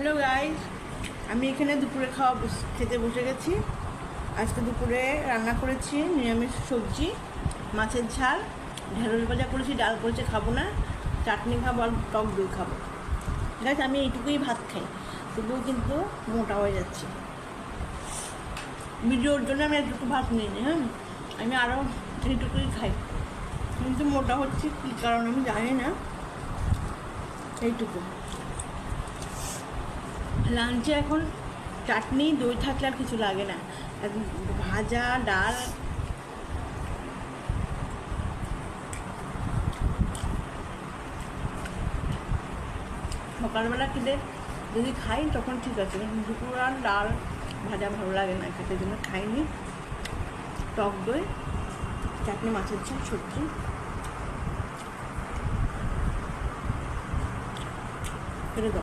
Hello guys, আমি এখানে দুপুরে খেতে বসে গেছি। আজকে দুপুরে রান্না করেছি নিরামিষ সবজি, মাছের ঝাল, ঢেঁড়স ভাজা করেছি, ডাল করেছি, খাবো না, চাটনি খাবো আর টক দই খাবো। গাইস, আমি এইটুকুই ভাত খাই, তবুও কিন্তু মোটা হয়ে যাচ্ছে। ভিডিওর জন্য আমি একটু ভাত নিই নি। হ্যাঁ, আমি আরও এইটুকুই খাই, কিন্তু মোটা হচ্ছে কী কারণ আমি জানি না। এইটুকু লাঞ্চে এখন চাটনি দই থাকলে আর কিছু লাগে না, ভাজা ডাল। সকালবেলা খেলে যদি খাই তখন ঠিক আছে, কিন্তু দুপুর আর ডাল ভাজা ভালো লাগে না খেতে, জন্য খাইনি। টক দই, চাটনি, মাছের ঝাল, সবজি খেতে দাও।